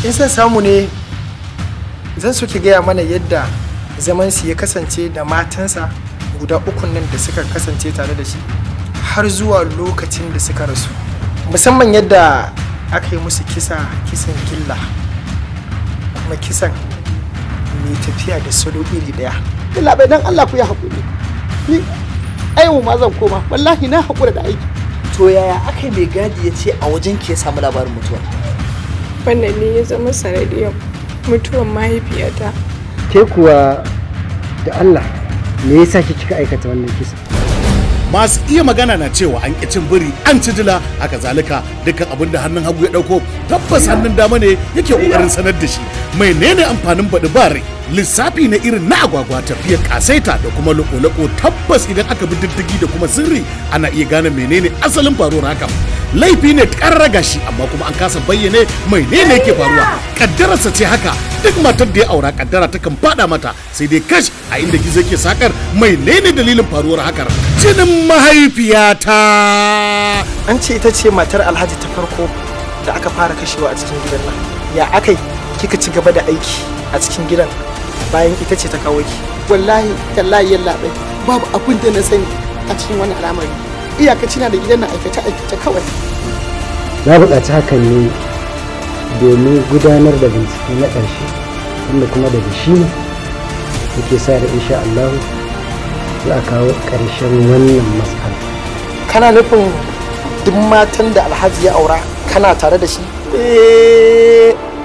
in san samu ne zan so ki gaya mana yadda zaman su ya kasance da matansa guda ukun nan da suka kasance tare da shi har zuwa lokacin da suka rasu, musamman yadda aka yi musu kisan killa, kuma kisan mai tafiya da salo iri daya. Allah bai dan Allah ku ya haƙuri, ni aiwu ma zan koma, wallahi na haƙura da aiki. To yaya aka mai gadi ya ce a wajen ki ya samu labarin mutuwa? Wannan ne ya zama sanadiyar mutuwar mahaifiyata. Ke kuwa da Allah me yasa kika aikata wannan kisa? Masu iya magana na cewa an ƙi cin biri an ci dila, haka zalika dukkan abin da hannun hagu ya ɗauko tabbas hannun dama ne yake ƙoƙarin sanar da shi. Menene amfanin baɗi bare? Lissafi na irin na agwagwa, tafiyar kasaita da kuma loko-loko. Tabbas idan aka bi diddigi da kuma sirri ana iya gane menene asalin faruwar hakan. Laifi ne ƙarraga shi amma kuma an kasa bayyane menene yake faruwa. Kaddararsa ce haka, duk matar da ya aura kaddara takan fada mata, sai dai kash a inda gizo yake sakar menene dalilin faruwar hakar. Jinin mahaifiyata An ce ita ce matar Alhaji ta farko da aka fara kashewa a cikin gidan nan. Ya akai kika ci gaba da aiki a cikin gidan bayan ita ce ta kawo ki? Wallahi tallahi yalla bai babu abin da na sani a cikin wannan al'amari, iyakaci na da gidan na aikace kawai. Na buƙaci hakan ne domin gudanar da bincike na ƙarshe, wanda kuma daga shi ne yake sa da insha Allah za a kawo ƙarshen wannan matsala. Kana nufin duk matan da Alhaji ya aura kana tare da shi?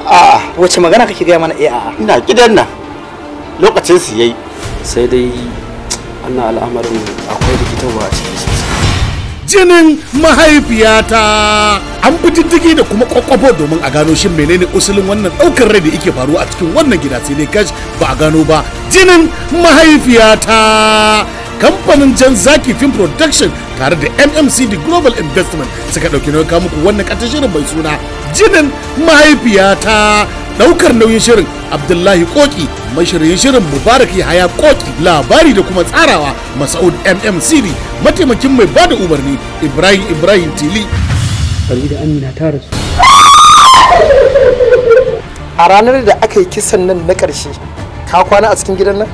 A'a, wace magana kake gaya mana? A'a, Ina gidan nan lokacin su yayi. Sai dai wannan al'amarin akwai rikitarwa a ciki sosai. jinin mahaifiyata an bi diddigi da kuma kwakwafo domin a gano shin menene usulin wannan daukar rai da yake faruwa a cikin wannan gida, sai dai kash ba a gano ba. Jinin mahaifiyata kamfanin Jan Zaki Film Production tare da MMCD Global Investment suka dauki nauyin kawo muku wannan katon shirin mai suna Jinin mahaifiyata. Daukar nauyin shirin Abdullahi Koki, mashirin shirin Mubarak Yahaya Koki, labari da kuma tsarawa Masaud MMCD, mataimakin mai bada umarni Ibrahim Tili. Farida Amina ta rasu. A ranar da aka yi kisan nan na ƙarshe, ka kwana a cikin gidan nan?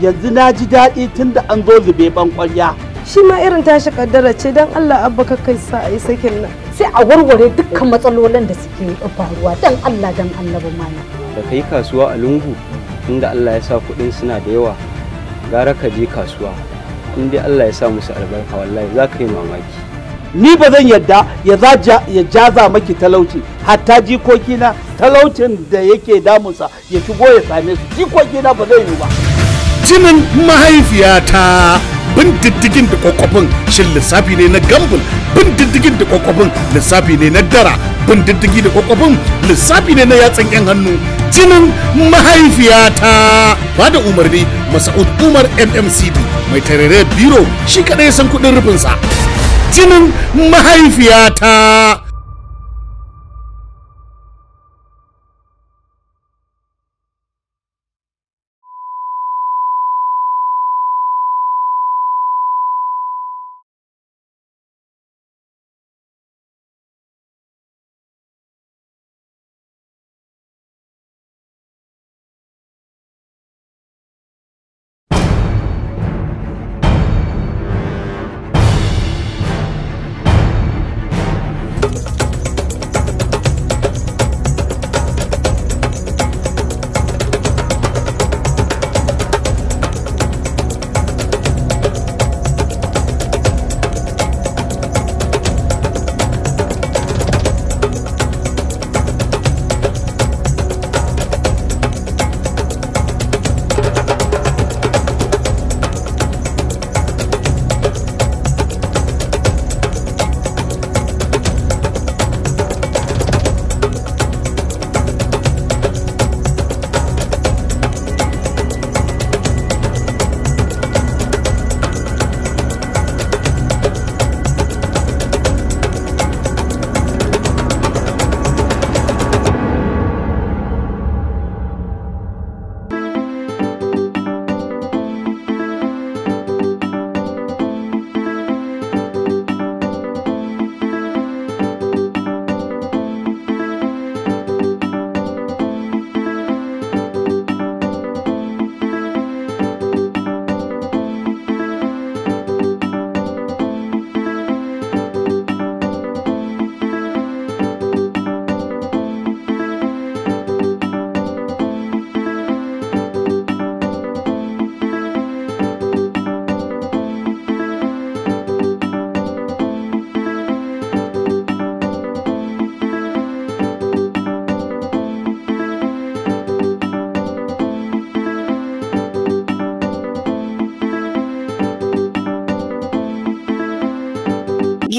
Yanzu na ji daɗi tun da an zo zube ban ƙwarya. Shi ma irin tashi kaddara ce, don Allah abba ka kai sa a yi sakin nan. Sai a warware dukkan matsalolin da suke faruwa dan Allah dan annabi mana. Da kai kasuwa a lungu inda Allah ya sa kuɗin suna da yawa, gara ka je kasuwa inda Allah ya sa musu albarka, wallahi za ka yi mamaki. Ni ba zan yadda ya jaza maki talauci, hatta jikokina talaucin da yake damunsa ya shigo ya same su, jikokina ba zai yi ba. Jinin mahaifiyata bin diddigin da kwakwafin shin lissafi ne na gambul, bin diddigin da kwakwafin lissafi ne na dara, bin diddigi da kwakwafin lissafi ne na yatsan yan hannu. Jinin mahaifiyata ba da umarni Masaud Umar MMCD, mai tarere biro shi kadai ya san kudin rufinsa. Jinin mahaifiyata.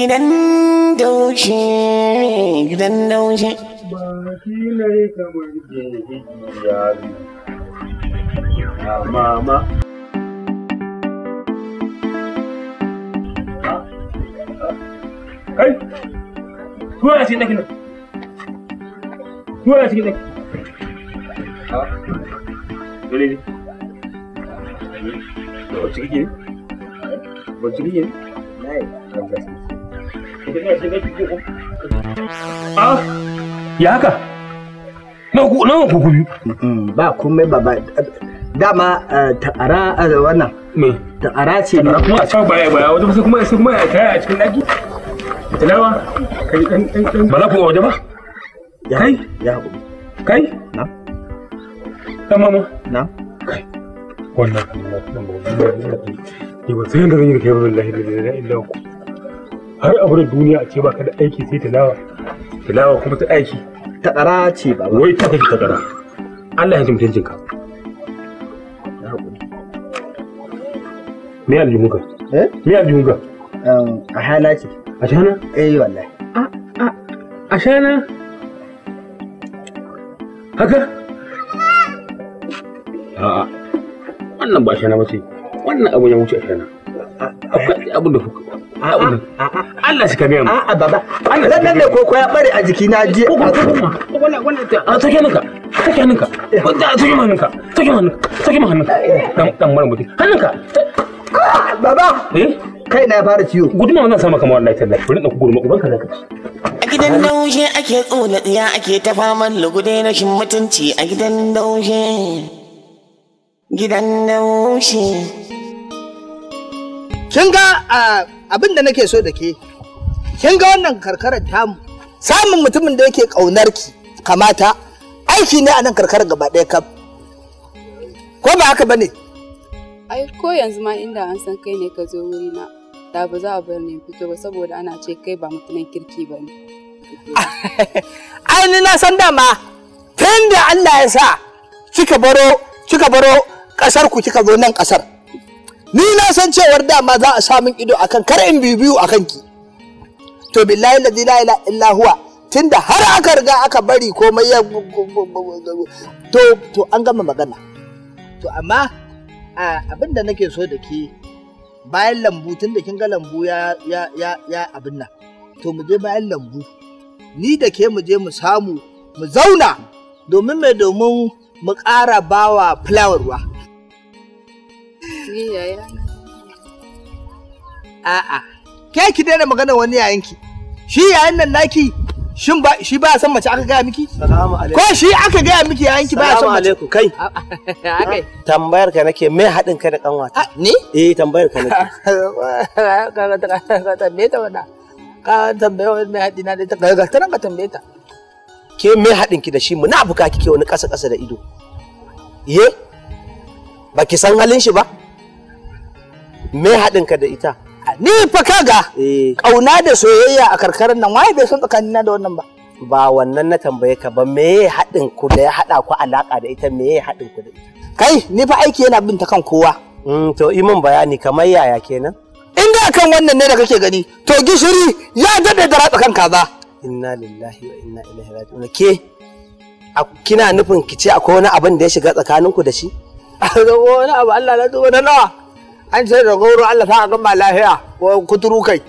Gidan daushe, gidan daushe. Baki ne kamar yari. Mama. Kai, tuwa na cikin ɗakin nan. Tuwa na cikin ɗakin. Dole ne. Wacce kike ne? Wacce kike ne? Ya haka? Nawa kuku biyu? Ba komai baba. Dama takara wannan. Me? Takara ce ne. Kuma a can baya wajen sai kuma ya kaya a cikin ɗaki. Tilawa? Kai ɗan. Ba za ku waje ba? Kai? Ya haƙuri. Kai? Na? Ɗan mama? Na? Kai. Wannan ɗan ba ni ba sai yadda zan yi da kai ba wallahi da illa ku. Har abu da duniya a ce ba ka da aiki sai tilawa kuma ta aiki. Takara ce baba. Wai ta kake takara. Allah ya ji mutuncinka. Ya haƙuri. Me aljihunka? Me aljihunka? A hana ce. A shana? Wallahi. A shana? Haka? A'a. Wannan ba shana ba ce. Wannan abu ya wuce a shana. Akwai abin da kuka. Allah shi ka biya mu. A'a baba. Nan ne koko ya bare a jiki na ji. Wannan ta take hannunka. Take hannunka. Take hannunka. Take hannunka. Take hannunka. Dan mara mutum. Hannunka. Baba. Kai na ya fara ciwo. Guduma wannan sama kamar wallahi tallahi. Bari ɗauki guduma ubanka zaka ci. A gidan daushe ake tsona tsiya ake ta faman lugude rashin mutunci a gidan daushe. Gidan daushe. Kin ga abin da nake so da ke. Kin ga wannan karkarar tamu. Samun mutumin da yake ƙaunar ki kamata aiki ne a nan karkarar gaba ɗaya kaf. Ko ba haka bane? Ai ko yanzu ma inda an san kai ne ka zo wuri na da ba za a bar ni fito ba saboda ana ce kai ba mutumin kirki ba ne. Ai ni na san dama tun da Allah ya sa kika baro kasar ku kika zo nan kasar. Ni na san cewar dama za a sa min ido akan kar in bibiyu akan ki. To billahi la ilaha illa huwa tunda har aka riga aka bari komai ya to an gama magana. To amma abin da nake so da ke bayan lambu tun da kin ga lambu ya abin nan to mu je bayan lambu ni da ke mu je mu samu mu zauna domin mu ƙara bawa fulawar ruwa. A'a ke ki daina magana wani yayanki shi yayan nan naki shi ba san mace aka gaya miki? Salamu alaikum. Ko shi aka gaya miki yayanki ba san mace? Salamu alaikum kai. Tambayar ka nake me haɗin kai da kanwata? Ni? Tambayar ka nake. Ka tambaye ta wanda. Ka tambaye wani me haɗi na da ta ga ta ka tambaye ta. Ke me haɗin ki da shi munafuka kike wani ƙasa da ido? Ba ki san halin shi ba? Me haɗin ka da ita? Ni fa kaga kauna da soyayya a karkarar nan waye bai san tsakanina da wannan ba. Ba wannan na tambaye ka ba me haɗin ku da ya haɗa ku alaka da ita me haɗin ku da ita? Kai ni fa aiki yana bin ta kan kowa. To yi min bayani kamar yaya kenan? In da kan wannan ne da kake gani to gishiri ya dade da ratsa kan kaza. Inna lillahi wa inna ilaihi raji'un. Ke kina nufin ki ce akwai wani abin da ya shiga tsakaninku da shi? Wani abu Allah na duba na nawa. An ce da gauro Allah ta gama lafiya ko kuturu kai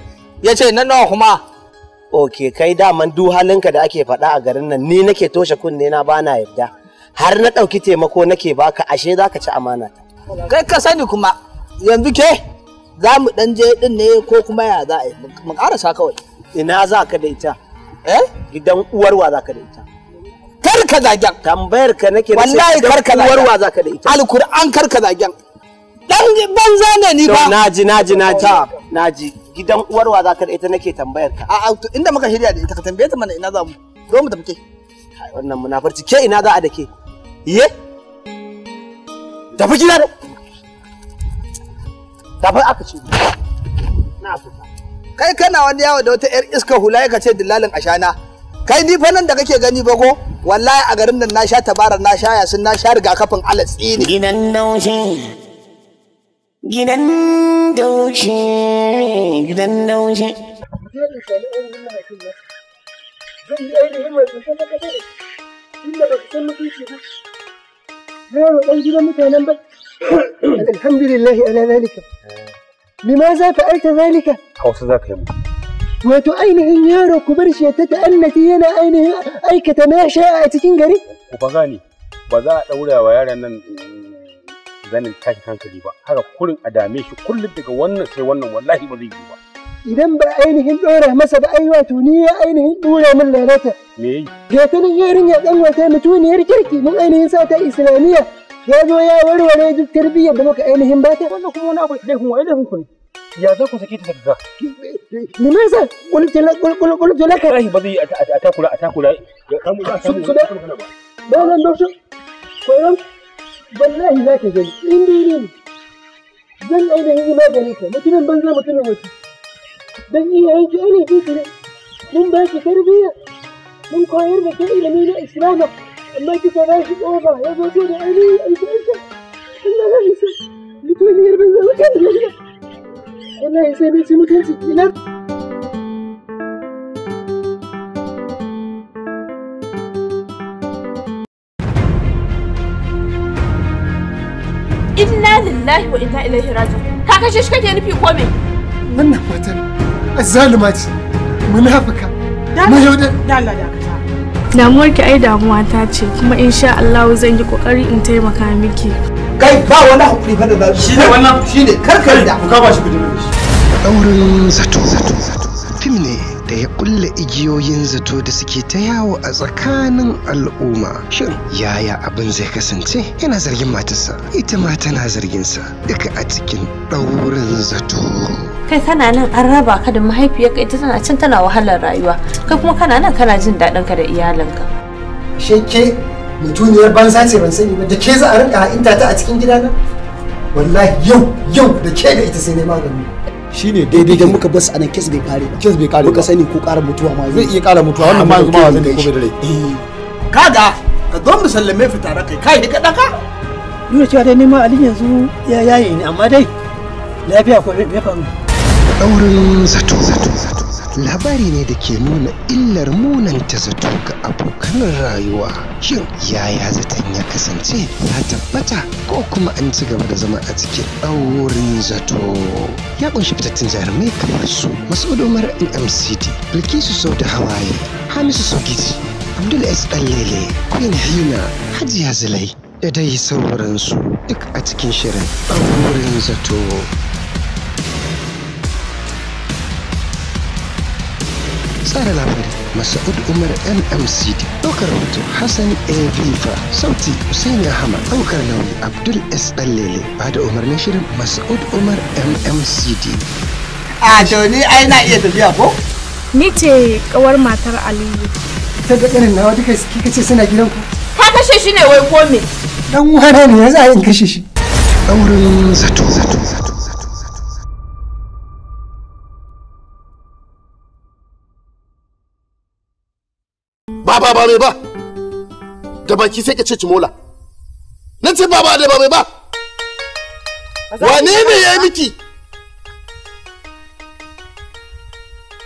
ya ce na nawa kuma. Ok kai daman duk halinka da ake faɗa a garin nan ni nake toshe kunne na bana yarda har na ɗauki taimako nake baka ashe zaka ci amana ta. Kai ka sani kuma yanzu ke za mu ɗan je ɗin ne ko kuma ya za a yi mu ƙarasa kawai. Ina za ka da ita? Gidan uwarwa za ka da ita. Kar ka zagen. Tambayar ka nake wallahi kar ka zagen. Uwarwa za ka da ita. Alkur'an kar ka zagen. Dan banza ne ni ba. Naji. Gidan uwarwa za ka da ita nake tambayar ka. A'a inda muka shirya da ita ka tambaye ta mana ina za mu. Zo mu tafi ke. Wannan munafarci ke ina za a da ke? Tafi gida da. Tafi aka ce. Na fita. Kai kana wani yawo da wata yar iska hula ka ce dillalin ashana. Kai ni fa nan da kake gani ba ko wallahi a garin nan na sha tabarar na sha yasin na sha rigakafin alatsi ne. Gidan daushe. Gidan daushe. Gidan daushe. je in sami ainihin mahaifin nasa. Zan yi ainihin mai kusa ta kasa da shi. Inda ba su san mutunci ba. Na yi wa ɗan gidan mutanen ba. Alhamdulillah ala zalika. Limaza fa'alta zalika? Hausa za ka yi mu. Wato ainihin yaro ku bar shi ta ta'annati yana ainihin aikata ma sha a cikin gari? Ku fa gane ba za a ɗaura wa yaran nan zanin tashin hankali ba. Haka kurin a dame shi kullum daga wannan sai wannan wallahi ba zai yi ba. Idan ba ainihin ɗora masa ba ai wato ni ya ainihin ɗora min lalata. Me yi? Ga ta nan yarinya ɗan wata mutuniyar kirki mun ainihin sa ta Islamiyya. Ya zo ya warware duk tarbiyyar da muka ainihin bata. Wannan kuma wani abu laifin wa laifin ku ne. Ya za ku sake ta daga? Limaza qultu laka. Wallahi ba zai a takura. Ya kamu za a samu wani magana ba. Ba zan dauko. Koyon wallahi za ka gani in dai ne. Zan ainihin magani ka mutumin banza mutumin wasu. Dan iyayen ki ainihin ki ne. Mun ba ki tarbiyya. Mun koyar da ke ilimi na Islama. Amma kika ba shi ƙofa ya zo da ainihin aiki. Allah ya isa. Mutuniyar banza mutumin wasu. Wallahi sai mun ci mutunci ina. Inna lillahi wa inna ilaihi raji'un. Ka kashe shi kake nufi ko me? Wannan matar azzaluma ce, munafika, mayaudar. Allah dakata. Damuwar ki ai damuwa ta ce kuma insha Allah zan yi kokari in taimaka miki. Kai ba wani hakuri fa da za shi ne wannan shine karkar da ka ba shi kudi shi. Ɗaurin zato fim ne da ya kulle igiyoyin zato da suke ta yawo a tsakanin al'umma. Shin yaya abin zai kasance? Yana zargin matarsa, ita ma tana zarginsa, duka a cikin ɗaurin zato. Kai kana nan an raba ka da mahaifiyarka, ita tana can tana wahalar rayuwa, kai kuma kana nan kana jin daɗin ka da iyalinka. Sheke mutuniyar banza ce ban sani ba, da ke za a rinka ha'inta ta a cikin gidana? Wallahi yau da ke da ita sai ne magani. Shine daidai idan muka basu anan kes bai kare ba. Muka sani ko ƙara mutuwa ma zai iya ƙara mutuwa wannan ma yanzu ma zan ko bai da rai. Kaga ka zo mu sallame fitara kai ne ka daka. Duk cewa dai neman Ali yanzu ya yaye ni amma dai lafiya ko me faru? Ɗaurin zato labari ne da ke nuna illar munanta zato ga abokan rayuwa. Shin yaya zaton ya kasance ya tabbata ko kuma an ci gaba da zama a cikin ɗaurin zato? Ya kunshi fitattun jarumai kamar su Mas'ud Umar MCD, Bilkisu Sau da Hawaye, Hamisu Sogiji, Abdul S. Ɗanlele, Queen Hina, Hajiya Zulai da dai sauransu duk a cikin shirin ɗaurin zato. Tsara labari Mas'ud Umar MMCD, ɗaukar rahoto Hassan A. Vifa, sauti Hussaini Ahmad, ɗaukar nauyi Abdul S. Ɗanlele, ba da umarnin shirin Mas'ud Umar MMCD. A to ni ai na iya tafiya ko? Ni ce kawar matar Aliyu. Ta ga irin nawa duka kika ce suna gidanku. Ka kashe shi ne wai ko me? Dan uwana ne ya za a in kashe shi. Ɗaurin zato. Ba mai ba. Da baki sai ka ce cimola. Na ce ba da ba mai ba. Wane ne ya yi miki?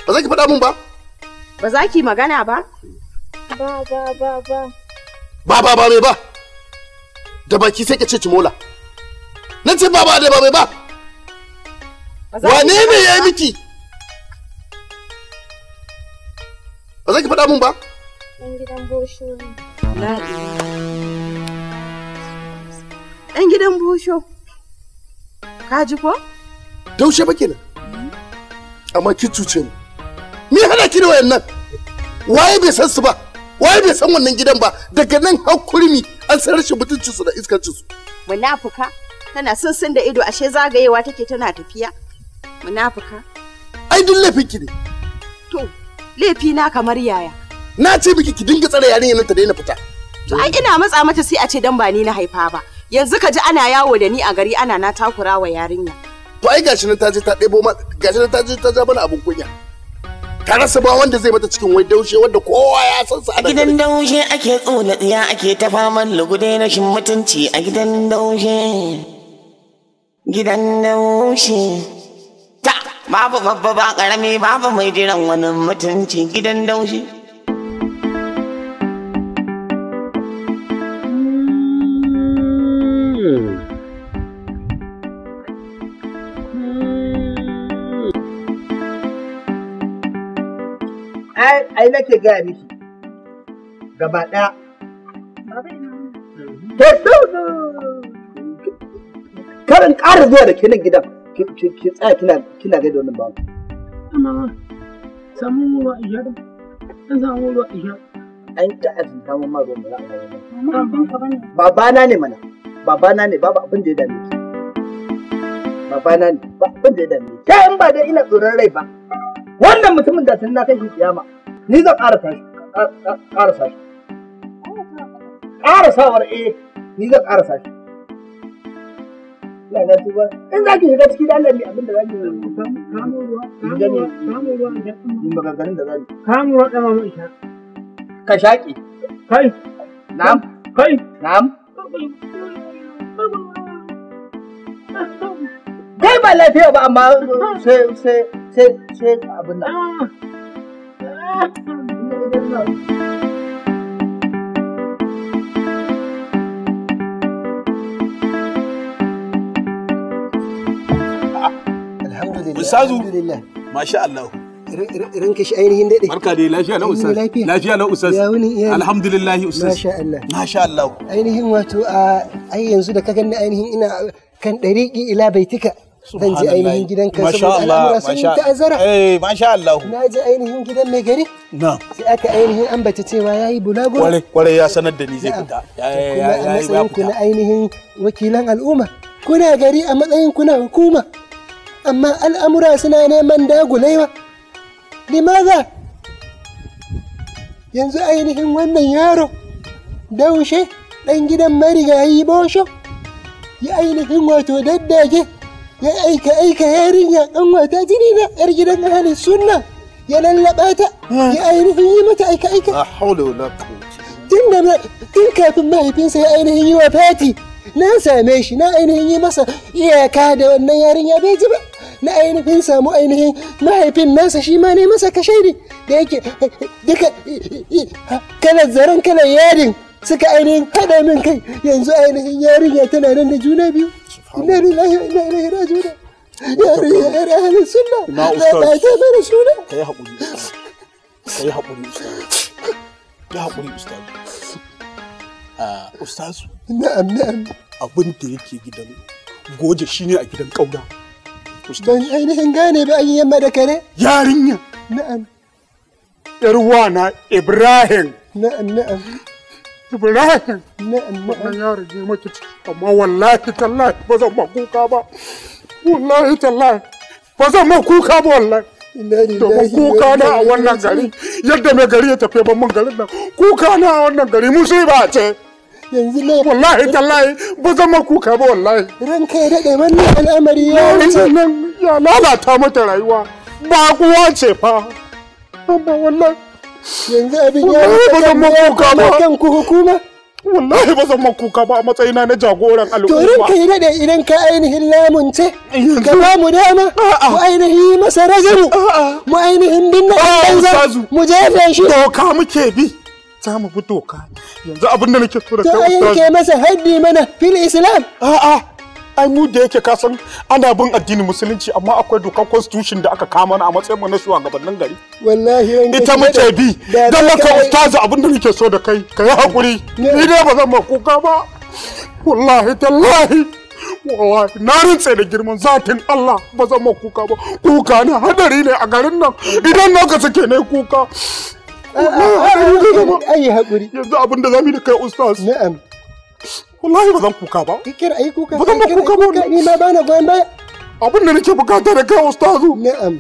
Ba za ki faɗa mun ba? Ba za ki magana ba? Ba mai ba. Da baki sai ka ce cimola. Na ce ba da ba mai ba. Wane ne ya yi miki? Ba za ki faɗa mun ba? Ɗan gidan Bosho ne. Ɗan gidan Bosho. Ka ji ko? Daushe ba kenan. Amma kin cuce mu. Me hana ki da wayannan? Waye bai san su ba? Waye bai san wannan gidan ba? Daga nan har kurmi an san rashin mutuncin su da iskancin su. Munafuka tana sun da ido ashe zagayewa take tana tafiya. Munafuka. Ai duk laifin ki ne. To, laifi na kamar yaya? Na ce miki ki dinga tsare yarinyar nan ta daina fita. To ai ina matsa mata sai a ce dan ba ni na haifa ba. Yanzu ka ji ana yawo da ni a gari ana na takura wa yarinya. To ai gashi nan ta je ta ɗebo ma gashi nan ta je ta ja mana abun kunya. Ta rasa ba wanda zai mata cikin wai daushe wanda kowa ya san sa. A gidan daushe ake tsona tsiya ake ta faman lugude na shin mutunci a gidan daushe. Gidan daushe. Ta babu babba ba karami babu mai jiran wani mutunci gidan daushi. Ai nake gaya miki gaba ɗaya. Karin ƙara zuwa da ke nan gidan ki tsaya kina gaida wannan babu. Mama, samu ruwa iya da. An samu ruwa iya. An ta azin samu ma ruwan da za a yi. Babana ne mana. Babana ne babu abin da ya dame ki. Babana ne ba abin da ya dame ki. Kai in ba dai ina tsoron rai ba. Wannan mutumin da tun na kai shi kiyama. Ni zan ƙarasa shi. Ƙarasa shi. Ƙarasawar ni zan ƙarasa shi. Na tuba in za ki shiga ciki da Allah ne abin da za ki kamo ruwa yi maganganun da za ki kamo ruwa da mama isha ka shaƙi kai na'am kai na'am kai ba lafiya ba amma sai abin nan Ustazu, masha Allah. Ranka shi ainihin daɗe. Barka dai lafiya na Ustaz. Lafiya na Ustaz. Alhamdulillah Ustaz. Masha Allah. Masha Allah. Ainihin wato ai yanzu da ka ganni ainihin ina kan ɗariƙi ila baitika. Zan je ainihin gidanka saboda al'amura sun ta'azzara. Masha Allah. Na je ainihin gidan mai gari. Na. Sai aka ainihin ambata cewa yayi bulaguro. Kwarai ya sanar da ni zai fita. Kuma a matsayin ku na ainihin wakilan al'umma. Kuna gari a matsayin ku na hukuma. Amma al'amura suna neman dagulaiwa. Limaza? Yanzu ainihin wannan yaro, daushe, ɗan gidan marigayi bosho, ya ainihin wato daddage, ya aika yarinya ɗan wata jini na ‘yar gidan ahalin sunna, ya lallaɓa ta, ya ainihin yi mata aika. A haula wala Tun kafin mahaifinsa ya ainihin yi wa fati, na same shi, na ainihin yi masa iyaka da wannan yarinya bai ji ba. Na ainihin samu ainihin mahaifin nasa shi ma ne masa kashaidi da yake duka kalar zaren kalar yadin suka ainihin haɗa min kai yanzu ainihin yarinya tana nan da juna biyu. Inna lillahi wa inna ilaihi raji'un. Yarinya yar ahlus sunna. Na ta mana suna. Kai haƙuri. Kai haƙuri ustaz. Kai haƙuri ustaz. Ustaz. Na'am. Abin da yake gidan goje shine a gidan ƙauna. Ban ainihin gane ba an yi yamma da kare? Yarinya. Na'am. Yarwana Ibrahim. Na'am. Ibrahim. Na'am. Wannan yaro ne maki amma wallahi tallahi ba zan ma kuka ba. Wallahi tallahi ba zan ma kuka ba wallahi. Domin kuka na a wannan gari yadda mai gari ya tafi ban man garin nan kuka na a wannan gari musiba ce. Yanzu ne wallahi tallahi ba zan ma kuka ba wallahi. Ranka ya daɗe wannan al'amari ya wuce. Nan ya lalata mata rayuwa ba kuwa ce fa. Amma wallahi yanzu abin ya wuce ba zan ma kuka ba. Kan ku hukuma. Wallahi ba zan ma kuka ba a matsayina na jagoran al'umma. To ranka ya daɗe idan ka ainihin lamunce ka ba mu dama mu ainihin masa rajamu mu ainihin binne banza mu jefe shi. Doka muke bi. Za mu bi doka yanzu abin da nake so da kai ustaz. To yanke masa haddi mana fil islam. Ai mu da yake kasan ana bin addinin musulunci amma akwai dokar constitution da aka kama a matsayin mu na shugabannin gari. Wallahi ita muke bi. Dan maka ustaz abin da nake so da kai kai hakuri. Ni dai ba zan ma kuka ba. Wallahi tallahi. Wallahi na rantse da girman zatin Allah ba zan ma kuka ba. Kuka na hadari ne a garin nan idan naka sake ne kuka. Ayi haƙuri. Yanzu abin da zamu yi da kai ustaz. Na'am. Wallahi ba zan kuka ba. Kikir ayi kuka. Ba zan ba kuka ba. Ni ma bana goyon baya. Abin da nake bukata da kai ustazu. Na'am.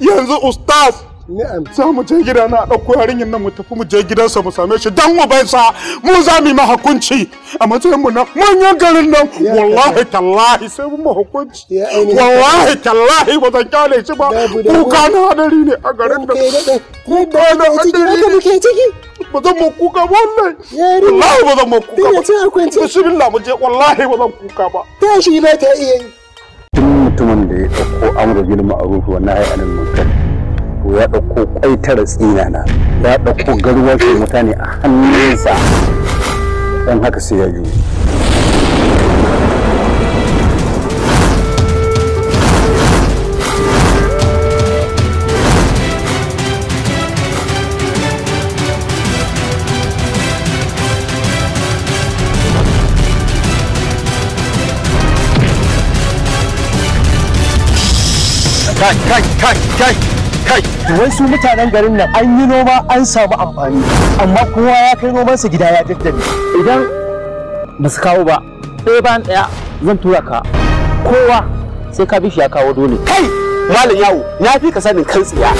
Yanzu ustaz. Na'am. Za mu je gida na ɗauko yarinyar nan mu tafi mu je gidansa mu same shi dan mu bai sa mu za mu yi hukunci a matsayin mu na manyan garin nan wallahi tallahi sai mu hukunci. Wallahi tallahi ba zan kyale shi ba. Kuka na hadari ne a garin nan. Kuka na hadari ne. Ba zan ma kuka ba wallahi. Wallahi ba zan ma kuka ba. Bismillah mu je wallahi ba zan kuka ba. Tashi ba ta iya yi. mutumin da ya ɗauko amru bil ma'ruf wa nahy anil munkar to ya ɗauko kwai tara tsinana, ya ɗauko garwashin mutane a hannunsa, dan haka sai ya juyo. Kai! Wai su mutanen garin nan an yi noma an samu amfani, amma kowa ya kai nomansa gida ya daddare. Idan ba su kawo ba, ɗaya bayan ɗaya zan tura ka. Kowa sai ka bi shi ya kawo dole. Kai! Malam yawo, ya fi ka sanin kan tsiya.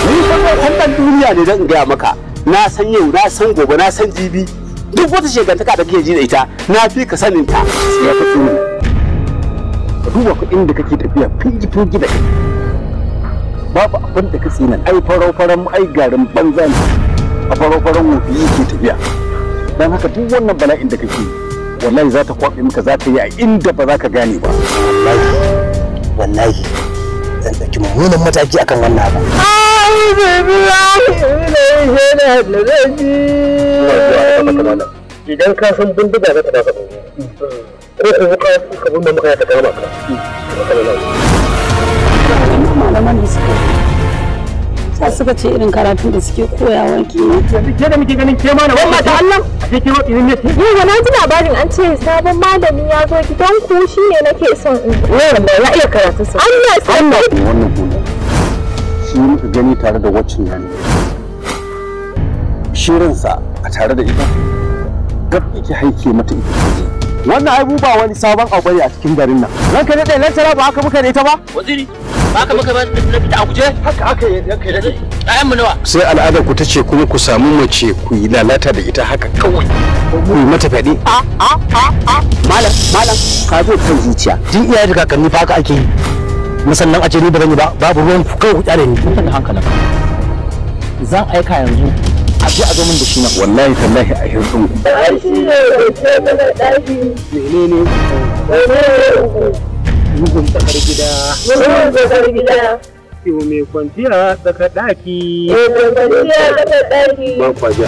Ni fa wannan duniya ne dan in gaya maka. Na san yau, na san gobe, na san jibi. Duk wata shegantaka da kake ji da ita, na fi ka sanin ta. Ya fi tsoro. Ka duba kuɗin da kake tafiya fingi da kai. Babu abin da ka tsinan, ai farau ai garin banza ne. A farau wofi yake tafiya. Dan haka duk wannan bala'in da kake wallahi za ta kwaɓe maka, za ta yi a inda ba za ka gane ba. Wallahi zan ɗauki mummunan mataki akan wannan abu. Idan ka san bindiga za ta baka ko ko wuka ka bunne maka ta kama ka. Malaman da suka ce irin karatun da suke koyawa kenan. Ke da muke ganin ke mana wannan ta Allah a ke kiro irin ne. Yau na ji labarin an ce sabon malami ya zo gidan ku shine nake son in. Ya iya karatu sa. Allah wannan shi muka gani tare da waccan nan. Shirinsa a tare da ita gab yake haike mata ita. Wannan abu ba wani sabon abu ne a cikin garin nan. Ranka daɗe lantara ba haka muka da ita ba? Waziri, ba haka muka ba da fita a guje? Haka aka yi ranka daɗe. Ɗayan mu nawa? Sai al'adar ku ta ce kuma ku samu mace ku yi lalata da ita haka kawai. Ku yi mata fyaɗe. Malam, ka zo kan zuciya. Tun iyaye da kakanni fa haka ake yi. Musannan a ce ni ba zan yi ba, babu ruwan ku kawai ku kyale ni. Kun hankalin. Zan aika yanzu. A je a zo min da shi nan. Wallahi tallahi a hirdin ku. Shi ne ce mana ɗaki. Menene? Mugun tsakar gida. Mugun tsakar gida. Yau mai kwanciya tsakar ɗaki. Mai kwanciya tsakar ɗaki. Ba kwaja.